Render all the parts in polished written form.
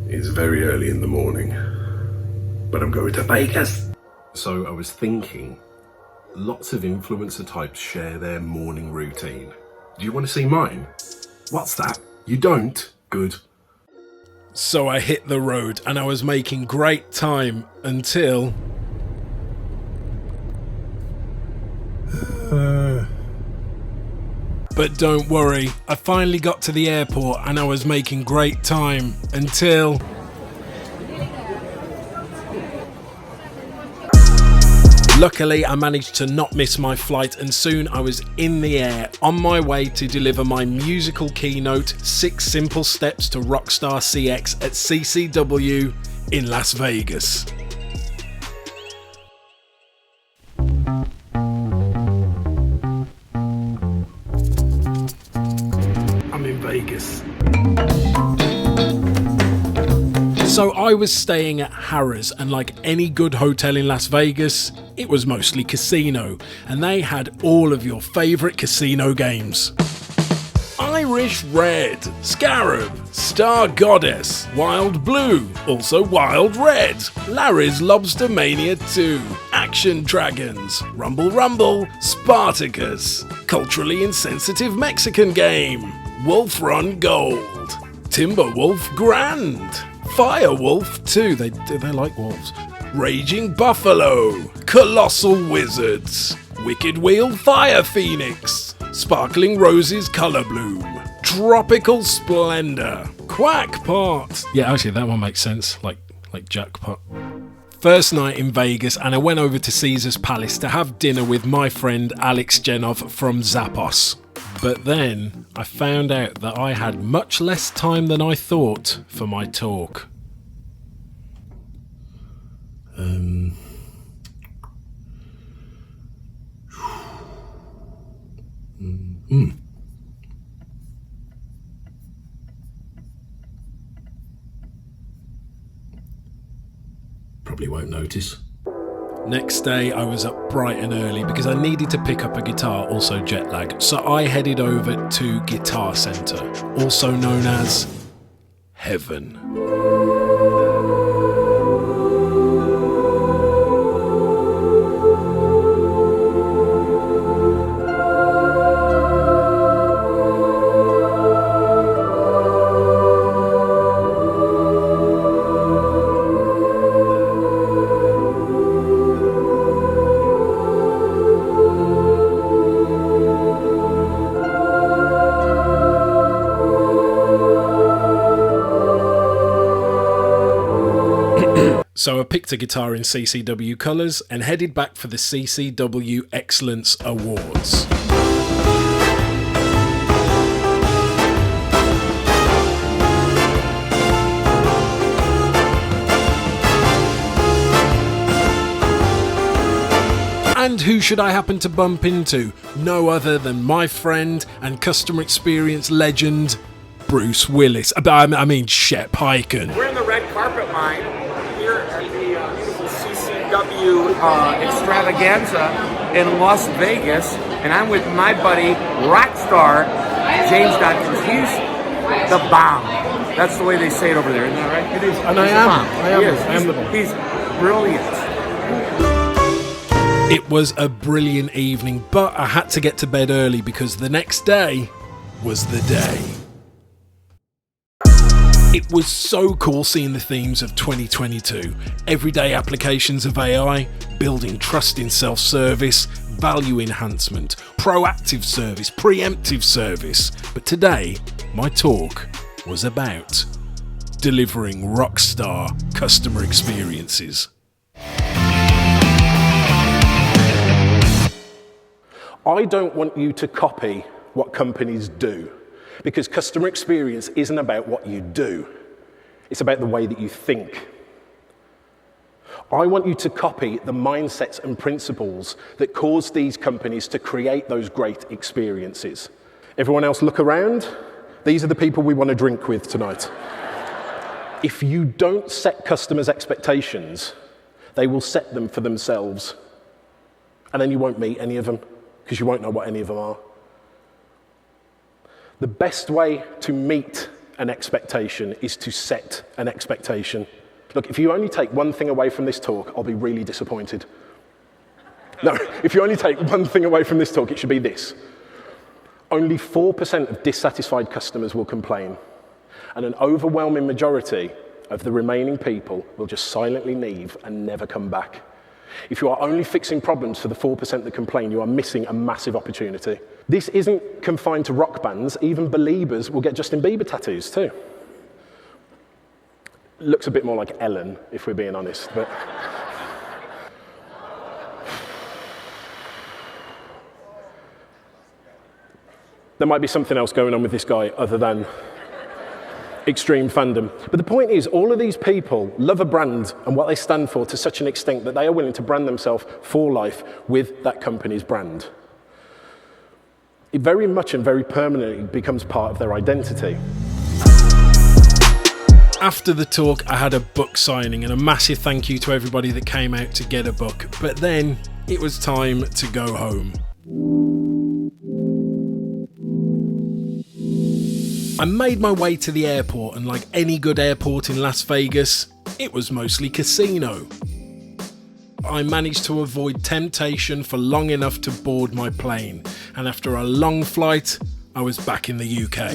It's very early in the morning, but I'm going to Vegas. So I was thinking, lots of influencer types share their morning routine. Do you want to see mine? What's that? You don't? Good. So I hit the road and I was making great time until... But don't worry, I finally got to the airport and I was making great time until... Luckily, I managed to not miss my flight and soon I was in the air on my way to deliver my musical keynote, 6 Simple Steps to Rockstar CX at CCW in Las Vegas. I'm in Vegas. So I was staying at Harrah's, and like any good hotel in Las Vegas, it was mostly casino, and they had all of your favourite casino games. Irish Red, Scarab, Star Goddess, Wild Blue, also Wild Red, Larry's Lobster Mania 2, Action Dragons, Rumble Rumble, Spartacus, Culturally Insensitive Mexican Game, Wolf Run Gold, Timberwolf Grand, Firewolf 2, they like wolves, Raging Buffalo, Colossal Wizards, Wicked Wheel Fire Phoenix, Sparkling Roses Colour Bloom, Tropical Splendor, Quackpot. Yeah, actually that one makes sense, like jackpot. First night in Vegas and I went over to Caesar's Palace to have dinner with my friend Alex Genov from Zappos. But then I found out that I had much less time than I thought for my talk. Probably won't notice. Next day I was up bright and early because I needed to pick up a guitar, also jet lag, so I headed over to Guitar Center, also known as Heaven. So I picked a guitar in CCW colours and headed back for the CCW Excellence Awards. And who should I happen to bump into? No other than my friend and customer experience legend, Bruce Willis. I mean Shep Hyken. We're in the red carpet line here at the beautiful CCW extravaganza in Las Vegas, and I'm with my buddy Rockstar James Dodkins. He's the bomb. That's the way they say it over there, isn't that right? It is. And I am the bomb. He's brilliant. It was a brilliant evening, but I had to get to bed early because the next day was the day. It was so cool seeing the themes of 2022. Everyday applications of AI, building trust in self-service, value enhancement, proactive service, preemptive service. But today, my talk was about delivering rockstar customer experiences. I don't want you to copy what companies do, because customer experience isn't about what you do. It's about the way that you think. I want you to copy the mindsets and principles that cause these companies to create those great experiences. Everyone else look around. These are the people we want to drink with tonight. If you don't set customers' expectations, they will set them for themselves. And then you won't meet any of them, because you won't know what any of them are. The best way to meet an expectation is to set an expectation. Look, if you only take one thing away from this talk, I'll be really disappointed. No, if you only take one thing away from this talk, it should be this. Only 4% of dissatisfied customers will complain, and an overwhelming majority of the remaining people will just silently leave and never come back. If you are only fixing problems for the 4% that complain, you are missing a massive opportunity. This isn't confined to rock bands. Even Beliebers will get Justin Bieber tattoos too. Looks a bit more like Ellen, if we're being honest, but... There might be something else going on with this guy other than extreme fandom. But the point is, all of these people love a brand and what they stand for to such an extent that they are willing to brand themselves for life with that company's brand. It very much and very permanently becomes part of their identity. After the talk, I had a book signing, and a massive thank you to everybody that came out to get a book. But then it was time to go home. I made my way to the airport, and like any good airport in Las Vegas, it was mostly casino. I managed to avoid temptation for long enough to board my plane, and after a long flight, I was back in the UK.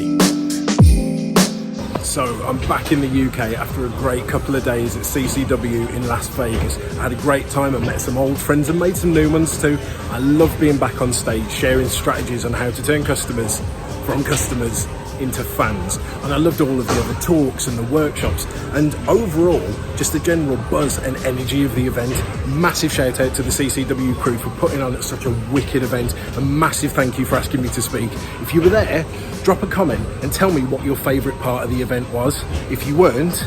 So I'm back in the UK after a great couple of days at CCW in Las Vegas. I had a great time and met some old friends and made some new ones too. I love being back on stage, sharing strategies on how to turn customers from customers into fans, and I loved all of the other talks and the workshops, and overall just the general buzz and energy of the event. Massive shout out to the CCW crew for putting on such a wicked event, and massive thank you for asking me to speak. If you were there, drop a comment and tell me what your favourite part of the event was. If you weren't,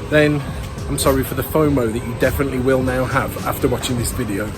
then I'm sorry for the FOMO that you definitely will now have after watching this video.